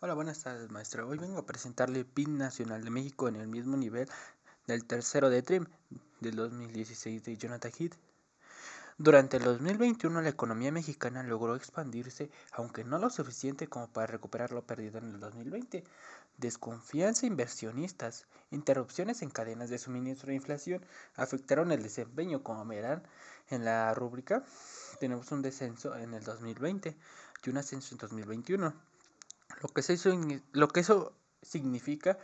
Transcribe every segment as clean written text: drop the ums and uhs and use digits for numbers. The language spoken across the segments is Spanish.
Hola, buenas tardes, maestro. Hoy vengo a presentarle el PIB nacional de México en el mismo nivel del tercero de TRIM del 2016 de Jonathan Heath. Durante el 2021 la economía mexicana logró expandirse, aunque no lo suficiente como para recuperar lo perdido en el 2020. Desconfianza inversionistas, interrupciones en cadenas de suministro e inflación afectaron el desempeño, como verán en la rúbrica. Tenemos un descenso en el 2020 y un ascenso en 2021. Lo que eso significa,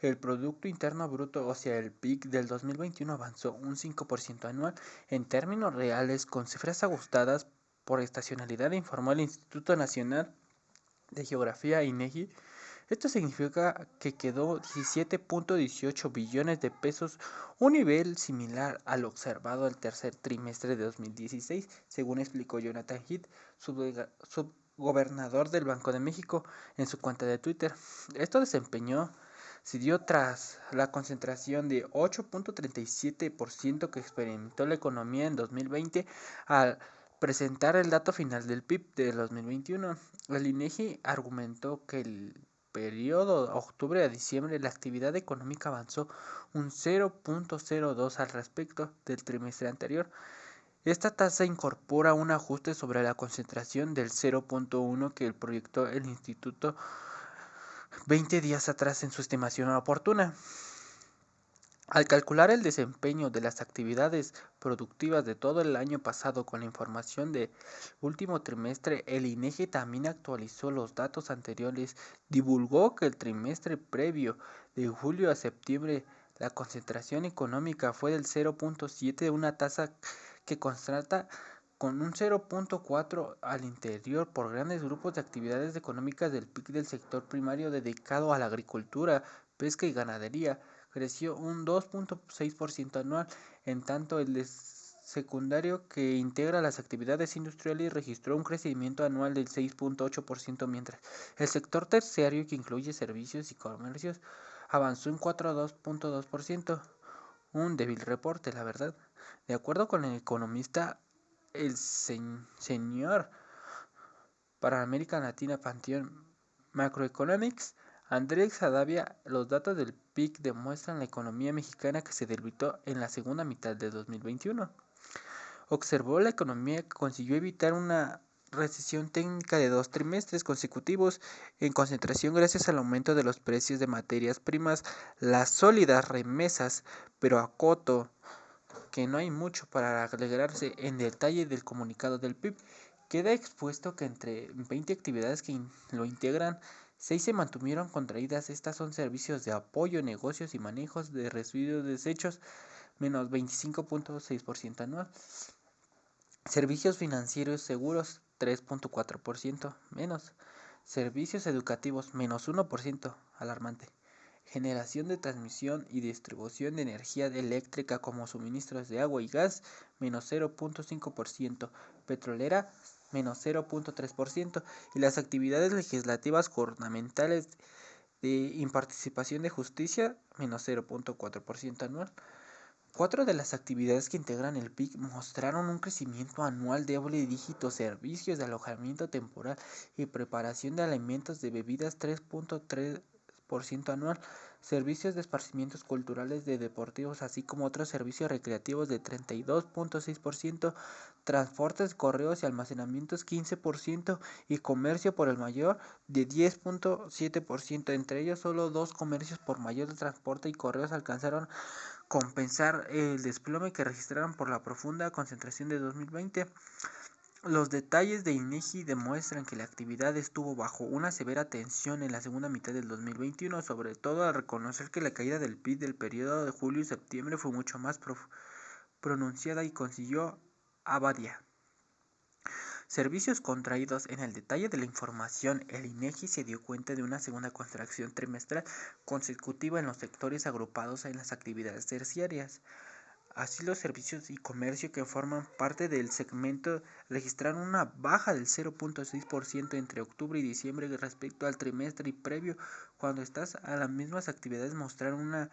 el Producto Interno Bruto, o sea, el PIB del 2021 avanzó un 5% anual en términos reales, con cifras ajustadas por estacionalidad, informó el Instituto Nacional de Geografía INEGI. Esto significa que quedó 17.18 billones de pesos, un nivel similar al observado el tercer trimestre de 2016, según explicó Jonathan Heath, subgobernador del Banco de México, en su cuenta de Twitter. Esto desempeñó se dio tras la concentración de 8.37% que experimentó la economía en 2020 al presentar el dato final del PIB de 2021. El INEGI argumentó que el periodo octubre a diciembre la actividad económica avanzó un 0.02 al respecto del trimestre anterior. Esta tasa incorpora un ajuste sobre la concentración del 0.1 que proyectó el instituto 20 días atrás en su estimación oportuna. Al calcular el desempeño de las actividades productivas de todo el año pasado con la información del último trimestre, el INEGI también actualizó los datos anteriores. Divulgó que el trimestre previo, de julio a septiembre, la concentración económica fue del 0.7, una tasa que contrasta con un 0.4 al interior por grandes grupos de actividades económicas del PIB del sector primario dedicado a la agricultura, pesca y ganadería. Creció un 2.6% anual, en tanto el secundario, que integra las actividades industriales, registró un crecimiento anual del 6.8%, mientras el sector terciario, que incluye servicios y comercios, avanzó en 4.2%. Un débil reporte, la verdad. De acuerdo con el economista, el señor para América Latina Pantheon Macroeconomics, Andrés Sadavia, los datos del PIB demuestran la economía mexicana que se debilitó en la segunda mitad de 2021. Observó la economía que consiguió evitar una recesión técnica de 2 trimestres consecutivos en concentración gracias al aumento de los precios de materias primas, las sólidas remesas, pero acoto que no hay mucho para alegrarse. En detalle del comunicado del PIB, queda expuesto que entre 20 actividades que lo integran, 6 se mantuvieron contraídas. Estas son servicios de apoyo, negocios y manejos de residuos desechos, menos 25.6% anual. Servicios financieros seguros, 3.4% menos. Servicios educativos, menos 1%, alarmante. Generación de transmisión y distribución de energía eléctrica como suministros de agua y gas, menos 0.5%, petrolera, menos 0.3%, y las actividades legislativas gubernamentales de imparticipación de justicia, menos 0.4% anual. 4 de las actividades que integran el PIB mostraron un crecimiento anual de doble dígito: servicios de alojamiento temporal y preparación de alimentos de bebidas, 3.3% anual, servicios de esparcimientos culturales de deportivos, así como otros servicios recreativos, de 32.6%, transportes, correos y almacenamientos, 15%, y comercio por el mayor, de 10.7%. Entre ellos, solo 2 comercios por mayor de transporte y correos alcanzaron compensar el desplome que registraron por la profunda concentración de 2020. Los detalles de INEGI demuestran que la actividad estuvo bajo una severa tensión en la segunda mitad del 2021, sobre todo al reconocer que la caída del PIB del periodo de julio y septiembre fue mucho más pronunciada y consiguió Abadia. Servicios contraídos. En el detalle de la información, el INEGI se dio cuenta de una segunda contracción trimestral consecutiva en los sectores agrupados en las actividades terciarias. Así, los servicios y comercio, que forman parte del segmento, registraron una baja del 0.6% entre octubre y diciembre respecto al trimestre previo, cuando estas a las mismas actividades mostraron una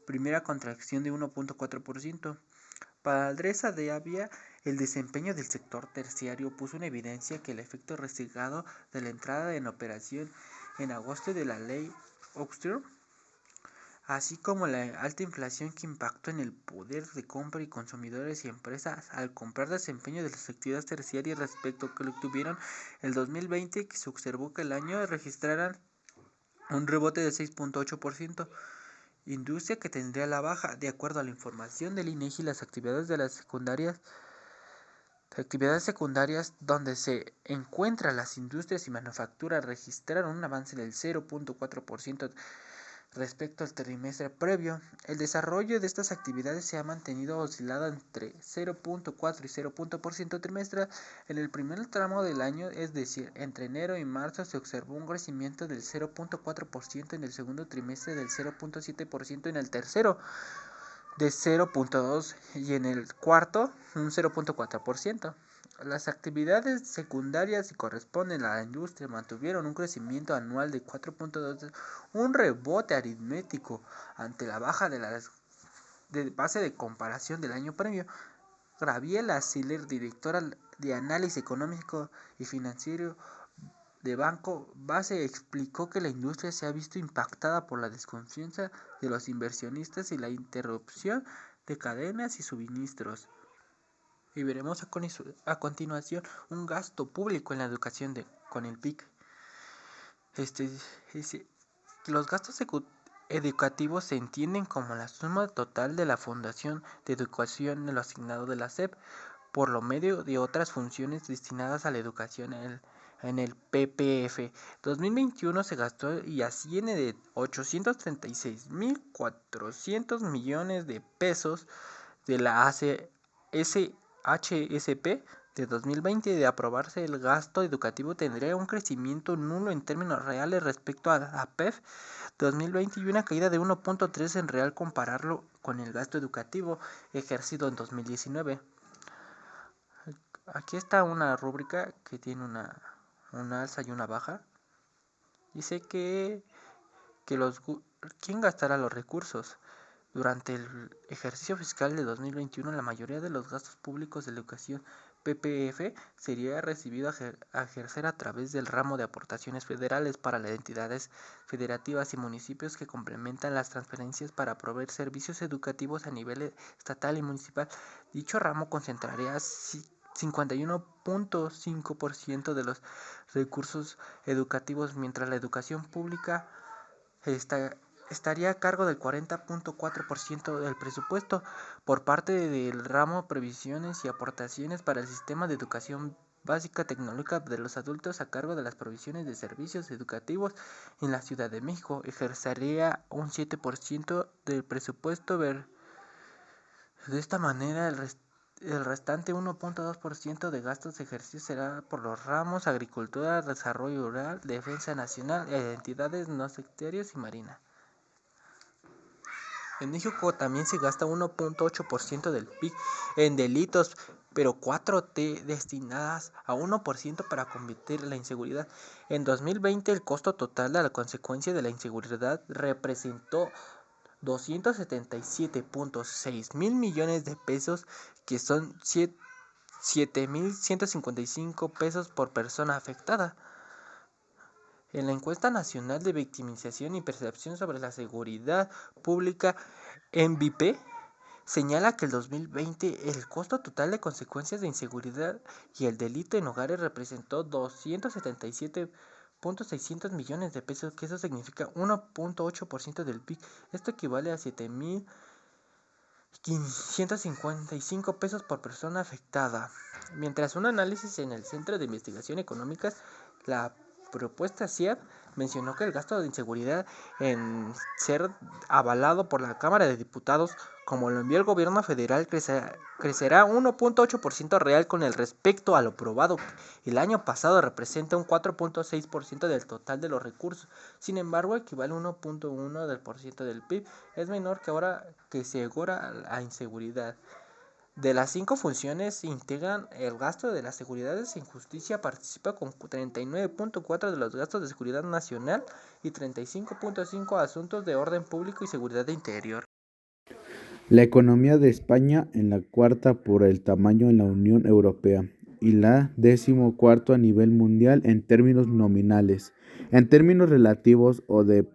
primera contracción de 1.4%. Para Andrés Sadavia, el desempeño del sector terciario puso en evidencia que el efecto rezagado de la entrada en operación en agosto de la ley Auster, así como la alta inflación que impactó en el poder de compra y consumidores y empresas al comprar desempeño de las actividades terciarias respecto a que lo tuvieron el 2020, que se observó que el año registraran un rebote del 6.8%, industria que tendría la baja. De acuerdo a la información del INEGI, las actividades secundarias donde se encuentran las industrias y manufacturas registraron un avance del 0.4% respecto al trimestre previo. El desarrollo de estas actividades se ha mantenido oscilado entre 0.4 y 0.% trimestral en el primer tramo del año, es decir, entre enero y marzo se observó un crecimiento del 0.4%, en el segundo trimestre del 0.7%, en el tercero de 0.2% y en el cuarto un 0.4%. Las actividades secundarias que corresponden a la industria mantuvieron un crecimiento anual de 4.2%, un rebote aritmético ante la baja de la base de comparación del año previo. Gabriela Siller, directora de Análisis Económico y Financiero de Banco Base, explicó que la industria se ha visto impactada por la desconfianza de los inversionistas y la interrupción de cadenas y suministros. Y veremos a continuación un gasto público en la educación con el PIC. Los gastos educativos se entienden como la suma total de la Fundación de Educación en lo asignado de la SEP por lo medio de otras funciones destinadas a la educación en el PPF. 2021 se gastó y asciende de 836.400 millones de pesos de la HSP de 2020. De aprobarse, el gasto educativo tendría un crecimiento nulo en términos reales respecto a la PEF 2020 y una caída de 1.3 en real compararlo con el gasto educativo ejercido en 2019. Aquí está una rúbrica que tiene una alza y una baja. Dice que ¿quién gastará los recursos? Durante el ejercicio fiscal de 2021, la mayoría de los gastos públicos de la educación PPF sería recibido a ejercer a través del ramo de aportaciones federales para las entidades federativas y municipios que complementan las transferencias para proveer servicios educativos a nivel estatal y municipal. Dicho ramo concentraría 51.5% de los recursos educativos, mientras la educación pública estaría a cargo del 40.4% del presupuesto. Por parte del ramo Previsiones y Aportaciones para el Sistema de Educación Básica Tecnológica de los Adultos, a cargo de las provisiones de servicios educativos en la Ciudad de México, ejercería un 7% del presupuesto. De esta manera, el restante 1.2% de gastos ejercidos será por los ramos Agricultura, Desarrollo Rural, Defensa Nacional, entidades no sectoriales y Marina. En México también se gasta 1.8% del PIB en delitos, pero 4T destinadas a 1% para combatir la inseguridad. En 2020 el costo total de la consecuencia de la inseguridad representó 277.6 mil millones de pesos, que son 7.155 pesos por persona afectada. En la encuesta nacional de victimización y percepción sobre la seguridad pública, MVP señala que el 2020 el costo total de consecuencias de inseguridad y el delito en hogares representó 277.600 millones de pesos, que eso significa 1.8% del PIB. Esto equivale a 7.555 pesos por persona afectada. Mientras un análisis en el Centro de Investigación Económicas, la propuesta CIEP mencionó que el gasto de inseguridad en ser avalado por la Cámara de Diputados, como lo envió el gobierno federal, crecerá 1.8% real con el respecto a lo aprobado el año pasado. Representa un 4.6% del total de los recursos. Sin embargo, equivale a 1.1% del PIB. Es menor que ahora que se asegura la inseguridad. De las 5 funciones integran el gasto de las seguridades en justicia, participa con 39.4% de los gastos de seguridad nacional y 35.5% asuntos de orden público y seguridad interior. La economía de España en la cuarta por el tamaño en la Unión Europea y la 14ª a nivel mundial en términos nominales. En términos relativos o de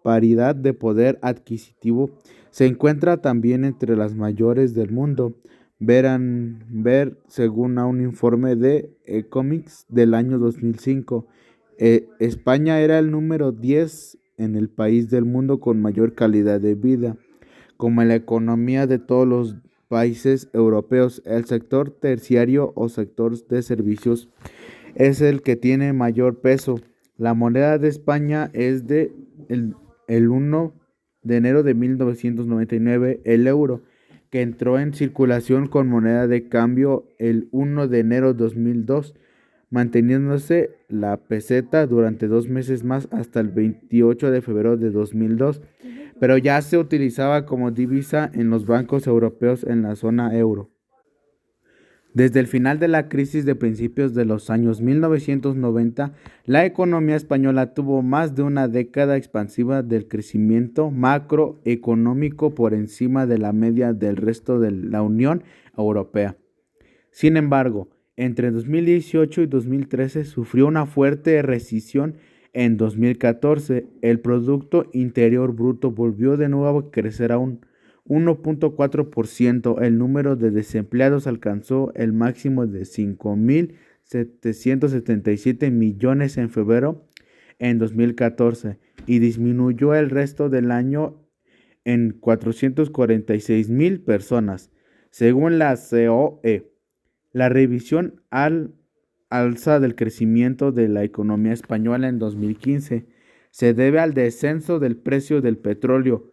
paridad de poder adquisitivo, se encuentra también entre las mayores del mundo. Ver según a un informe de Economics del año 2005, España era el número 10 en el país del mundo con mayor calidad de vida. Como en la economía de todos los países europeos, el sector terciario o sector de servicios es el que tiene mayor peso. La moneda de España es el 1 de enero de 1999, el euro, que entró en circulación con moneda de cambio el 1 de enero de 2002, manteniéndose la peseta durante 2 meses más hasta el 28 de febrero de 2002, pero ya se utilizaba como divisa en los bancos europeos en la zona euro. Desde el final de la crisis de principios de los años 1990, la economía española tuvo más de una década expansiva del crecimiento macroeconómico por encima de la media del resto de la Unión Europea. Sin embargo, entre 2018 y 2013 sufrió una fuerte recesión. En 2014, el Producto Interior Bruto volvió de nuevo a crecer a un 1.4%. El número de desempleados alcanzó el máximo de 5.777 millones en febrero en 2014 y disminuyó el resto del año en 446.000 personas, según la COE. La revisión al alza del crecimiento de la economía española en 2015 se debe al descenso del precio del petróleo,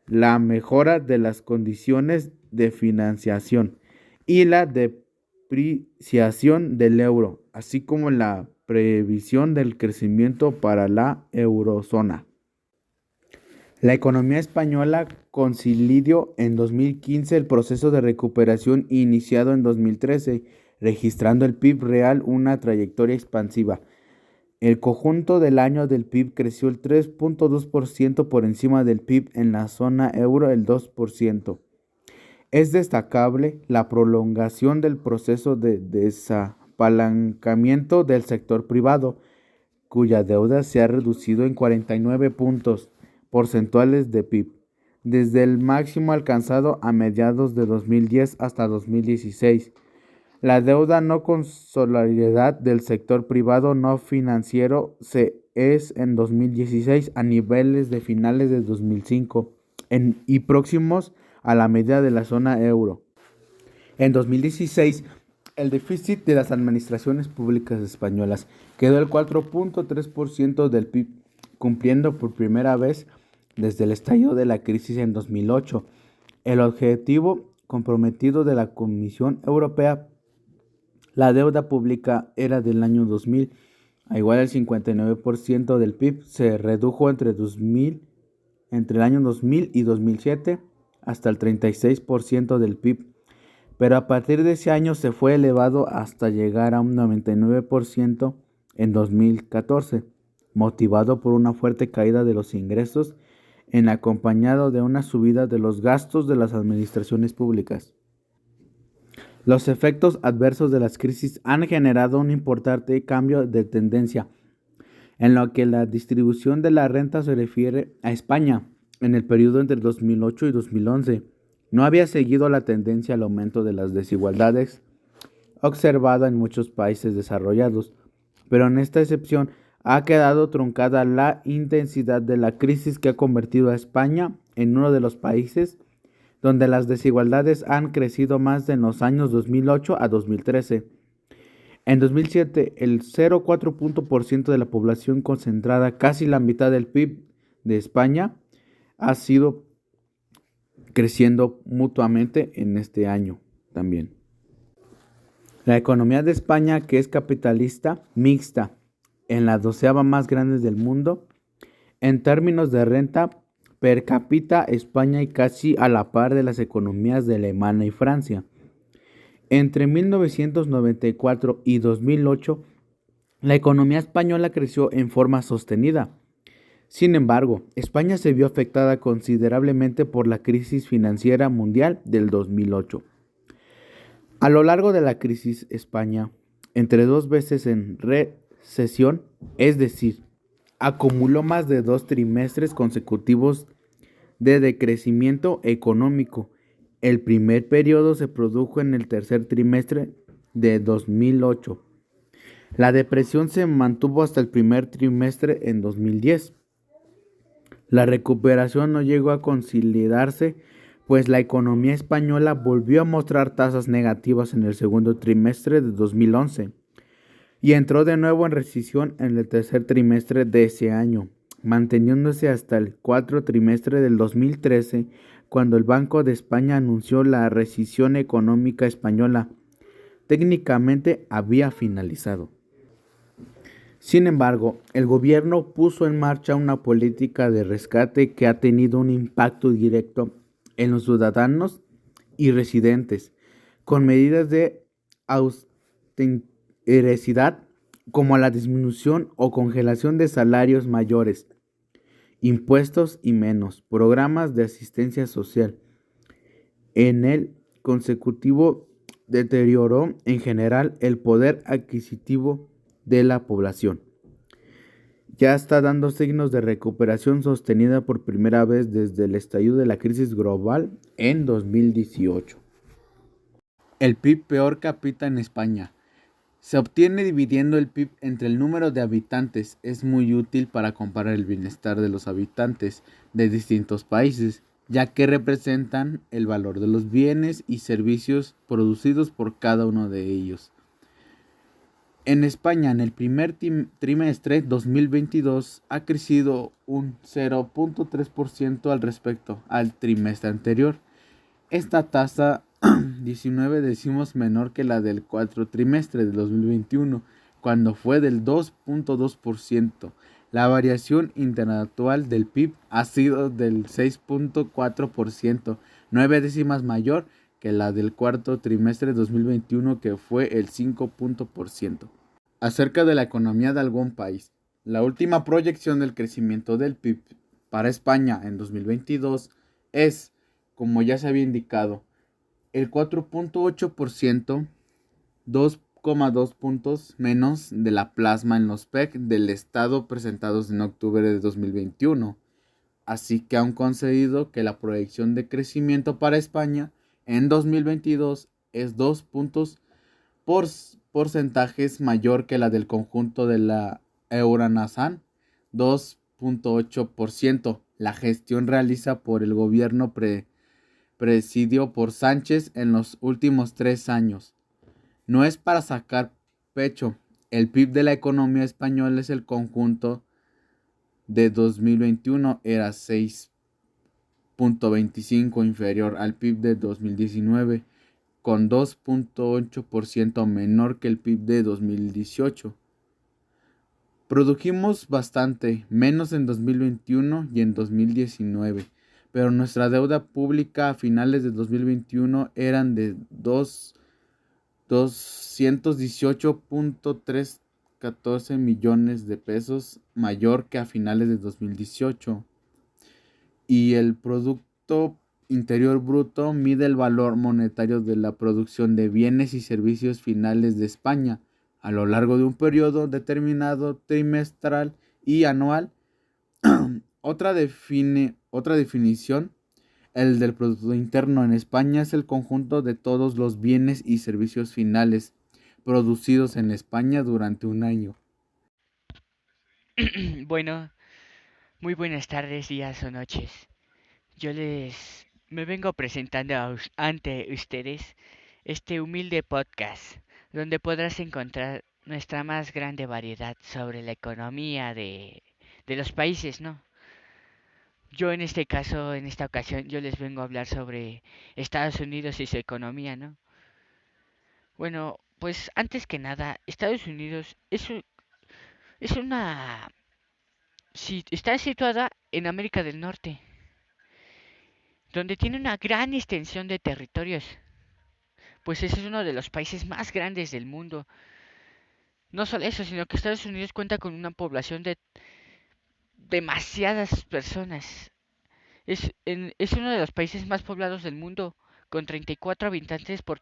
la mejora de las condiciones de financiación y la depreciación del euro, así como la previsión del crecimiento para la eurozona. La economía española consolidó en 2015 el proceso de recuperación iniciado en 2013, registrando el PIB real una trayectoria expansiva. El conjunto del año del PIB creció el 3.2% por encima del PIB en la zona euro el 2%. Es destacable la prolongación del proceso de desapalancamiento del sector privado, cuya deuda se ha reducido en 49 puntos porcentuales de PIB, desde el máximo alcanzado a mediados de 2010 hasta 2016. La deuda no consolidada del sector privado no financiero es en 2016 a niveles de finales de 2005 y próximos a la media de la zona euro. En 2016, el déficit de las administraciones públicas españolas quedó el 4.3% del PIB, cumpliendo por primera vez desde el estallido de la crisis en 2008. El objetivo comprometido de la Comisión Europea, la deuda pública, era del año 2000, a igual al 59% del PIB, se redujo entre el año 2000 y 2007 hasta el 36% del PIB, pero a partir de ese año se fue elevado hasta llegar a un 99% en 2014, motivado por una fuerte caída de los ingresos acompañado de una subida de los gastos de las administraciones públicas. Los efectos adversos de las crisis han generado un importante cambio de tendencia en lo que la distribución de la renta se refiere a España. En el periodo entre 2008 y 2011 no había seguido la tendencia al aumento de las desigualdades observada en muchos países desarrollados, pero en esta excepción ha quedado truncada la intensidad de la crisis que ha convertido a España en uno de los países donde las desigualdades han crecido más en los años 2008 a 2013. En 2007, el 0,4% de la población concentrada, casi la mitad del PIB de España, ha sido creciendo mutuamente en este año también. La economía de España, que es capitalista mixta, en la 12ª más grande del mundo, en términos de renta per cápita, España y casi a la par de las economías de Alemania y Francia. Entre 1994 y 2008, la economía española creció en forma sostenida. Sin embargo, España se vio afectada considerablemente por la crisis financiera mundial del 2008. A lo largo de la crisis, España, entre 2 veces en recesión, es decir, acumuló más de 2 trimestres consecutivos de decrecimiento económico. El primer periodo se produjo en el tercer trimestre de 2008. La depresión se mantuvo hasta el primer trimestre en 2010. La recuperación no llegó a consolidarse, pues la economía española volvió a mostrar tasas negativas en el segundo trimestre de 2011 y entró de nuevo en recesión en el tercer trimestre de ese año, manteniéndose hasta el cuarto trimestre del 2013, cuando el Banco de España anunció la recesión económica española técnicamente había finalizado. Sin embargo, el gobierno puso en marcha una política de rescate que ha tenido un impacto directo en los ciudadanos y residentes, con medidas de austeridad como la disminución o congelación de salarios mayores, impuestos y menos, programas de asistencia social. En el consecutivo deterioró en general el poder adquisitivo de la población. Ya está dando signos de recuperación sostenida por primera vez desde el estallido de la crisis global en 2018. El PIB peor cápita en España. Se obtiene dividiendo el PIB entre el número de habitantes. Es muy útil para comparar el bienestar de los habitantes de distintos países, ya que representan el valor de los bienes y servicios producidos por cada uno de ellos. En España, en el primer trimestre 2022, ha crecido un 0.3% al respecto al trimestre anterior. Esta tasa 19 décimos menor que la del cuarto trimestre de 2021, cuando fue del 2.2%. La variación interanual del PIB ha sido del 6.4%, 9 décimas mayor que la del cuarto trimestre de 2021, que fue el 5%. Acerca de la economía de algún país. La última proyección del crecimiento del PIB para España en 2022 es, como ya se había indicado, el 4.8%, 2,2 puntos menos de la plasma en los PEC del estado presentados en octubre de 2021. Así que han concedido que la proyección de crecimiento para España en 2022 es 2 puntos porcentajes mayor que la del conjunto de la Euranasan, 2.8%. La gestión realiza por el gobierno presidido por Sánchez en los últimos 3 años. No es para sacar pecho. El PIB de la economía española es el conjunto de 2021 era 6.25 inferior al PIB de 2019, con 2.8% menor que el PIB de 2018. Produjimos bastante menos en 2021 y en 2019, pero nuestra deuda pública a finales de 2021 eran de 218.314 millones de pesos, mayor que a finales de 2018. Y el Producto Interior Bruto mide el valor monetario de la producción de bienes y servicios finales de España a lo largo de un periodo determinado trimestral y anual. Otra definición, el del Producto Interno en España, es el conjunto de todos los bienes y servicios finales producidos en España durante un año. Bueno, muy buenas tardes, días o noches. Yo me vengo presentando ante ustedes este humilde podcast, donde podrás encontrar nuestra más grande variedad sobre la economía de los países, ¿no? Yo en este caso, en esta ocasión, yo les vengo a hablar sobre Estados Unidos y su economía, ¿no? Bueno, pues antes que nada, Estados Unidos es una... está situada en América del Norte, donde tiene una gran extensión de territorios, pues ese es uno de los países más grandes del mundo. No solo eso, sino que Estados Unidos cuenta con una población de demasiadas personas. Es uno de los países más poblados del mundo, con 34 habitantes por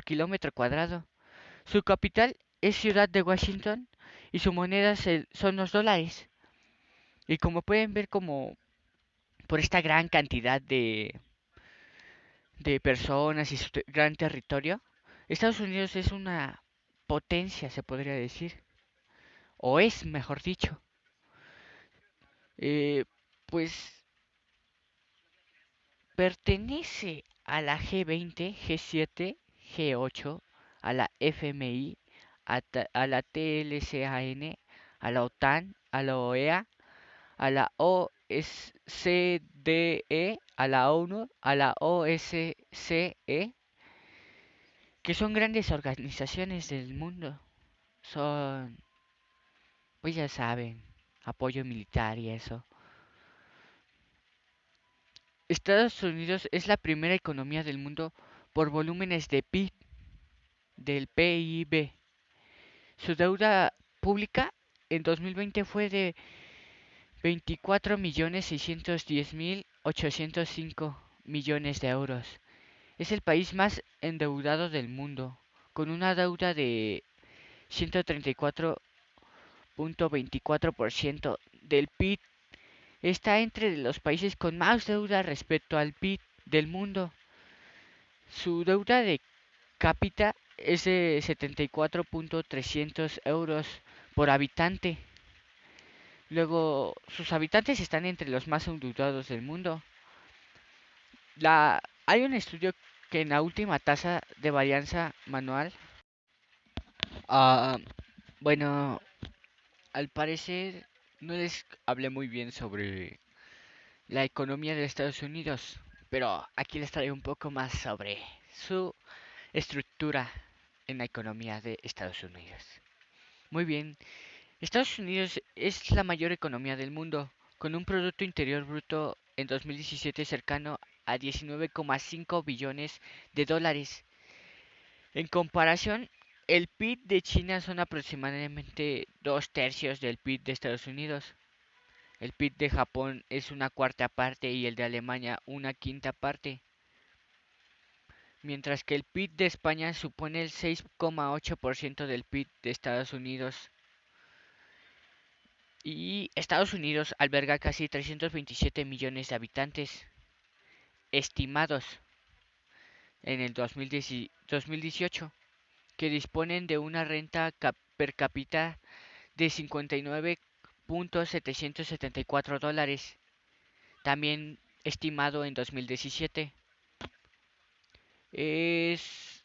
kilómetro cuadrado. Su capital es Ciudad de Washington y su moneda son los dólares. Y como pueden ver, como por esta gran cantidad de personas y su gran territorio, Estados Unidos es una potencia, se podría decir, o es, mejor dicho. Eh, pues pertenece a la G20, G7, G8, a la FMI, a la TLCAN, a la OTAN, a la OEA, a la OSCDE, a la ONU, a la OSCE, que son grandes organizaciones del mundo. Son, pues ya saben, apoyo militar y eso. Estados Unidos es la primera economía del mundo por volúmenes de PIB, del PIB. Su deuda pública en 2020 fue de 24.610.805 millones de euros. Es el país más endeudado del mundo, con una deuda de 134.24% del PIB. Está entre los países con más deuda respecto al PIB del mundo. Su deuda de cápita es de 74.300 euros por habitante. Luego, sus habitantes están entre los más endeudados del mundo. Hay un estudio que en la última tasa de varianza manual, ah, bueno, al parecer no les hablé muy bien sobre la economía de Estados Unidos, pero aquí les traigo un poco más sobre su estructura en la economía de Estados Unidos. Muy bien, Estados Unidos es la mayor economía del mundo, con un Producto Interior Bruto en 2017 cercano a 19,5 billones de dólares. En comparación, el PIB de China son aproximadamente dos tercios del PIB de Estados Unidos. El PIB de Japón es una cuarta parte y el de Alemania una quinta parte, mientras que el PIB de España supone el 6,8% del PIB de Estados Unidos. Y Estados Unidos alberga casi 327 millones de habitantes estimados en el 2018, que disponen de una renta per cápita de 59.774 dólares, también estimado en 2017. Es,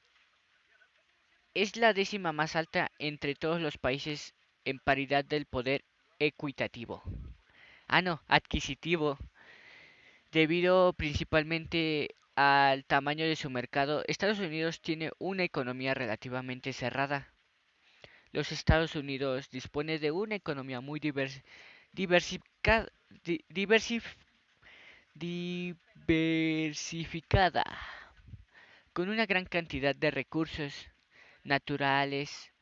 es la décima más alta entre todos los países en paridad del poder equitativo. Ah, no, adquisitivo. Debido principalmente al tamaño de su mercado, Estados Unidos tiene una economía relativamente cerrada. Los Estados Unidos dispone de una economía muy diversificada, diversificada, con una gran cantidad de recursos naturales.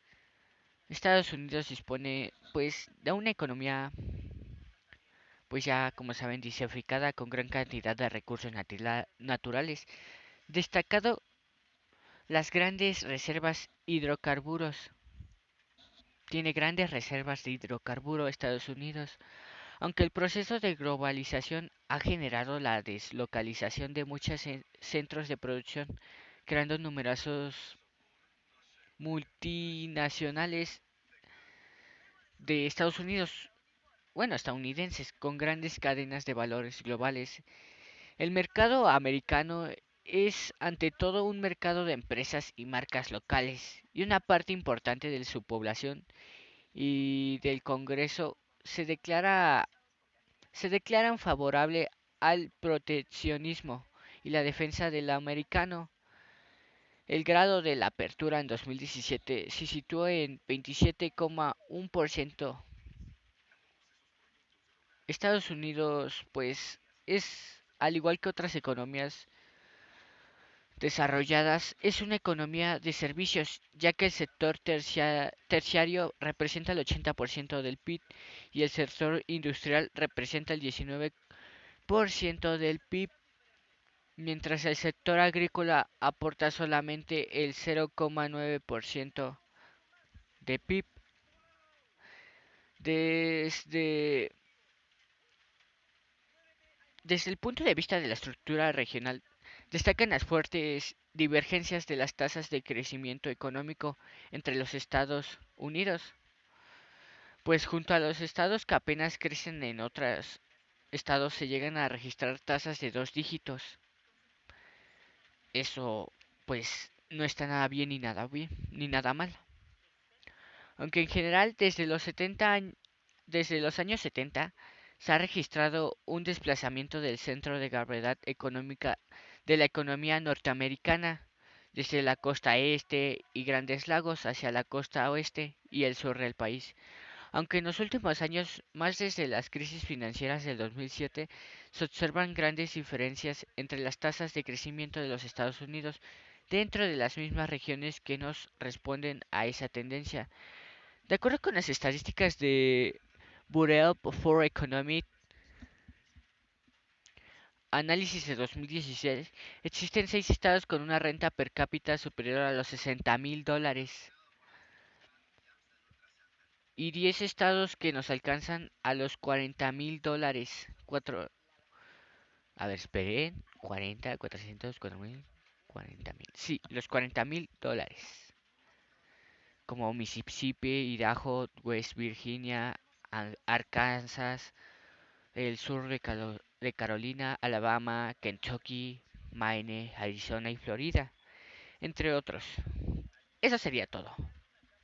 Estados Unidos dispone pues de una economía pues ya como saben diversificada con gran cantidad de recursos naturales, destacado las grandes reservas hidrocarburos. Tiene grandes reservas de hidrocarburos Estados Unidos, aunque el proceso de globalización ha generado la deslocalización de muchos centros de producción, creando numerosos multinacionales de Estados Unidos, bueno, estadounidenses, con grandes cadenas de valores globales. El mercado americano es ante todo un mercado de empresas y marcas locales, y una parte importante de su población y del Congreso se declaran favorable al proteccionismo y la defensa del americano. El grado de la apertura en 2017 se situó en 27,1%. Estados Unidos, pues, es, al igual que otras economías desarrolladas, es una economía de servicios, ya que el sector terciario representa el 80% del PIB y el sector industrial representa el 19% del PIB, mientras el sector agrícola aporta solamente el 0,9% de PIB. Desde Desde el punto de vista de la estructura regional, destacan las fuertes divergencias de las tasas de crecimiento económico entre los Estados Unidos, pues junto a los estados que apenas crecen en otros estados se llegan a registrar tasas de dos dígitos. Eso, pues, no está nada bien ni nada mal. Aunque en general desde los años 70 se ha registrado un desplazamiento del centro de gravedad económica de la economía norteamericana desde la costa este y Grandes Lagos hacia la costa oeste y el sur del país. Aunque en los últimos años, más desde las crisis financieras del 2007, se observan grandes diferencias entre las tasas de crecimiento de los Estados Unidos dentro de las mismas regiones que nos responden a esa tendencia. De acuerdo con las estadísticas de Bureau for Economic Análisis de 2016, existen 6 estados con una renta per cápita superior a los $60,000 y 10 estados que nos alcanzan a los $40,000. A ver, esperen, 40, 400, 4,000, 40,000. Sí, los $40,000. Como Mississippi, Idaho, West Virginia, Arkansas, el sur de Carolina, Alabama, Kentucky, Maine, Arizona y Florida, entre otros. Eso sería todo.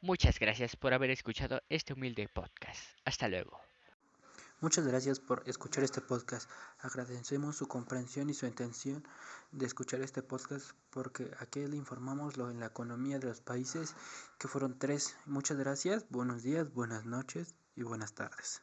Muchas gracias por haber escuchado este humilde podcast. Hasta luego. Muchas gracias por escuchar este podcast. Agradecemos su comprensión y su intención de escuchar este podcast porque aquí le informamos en la economía de los países que fueron 3. Muchas gracias, buenos días, buenas noches y buenas tardes.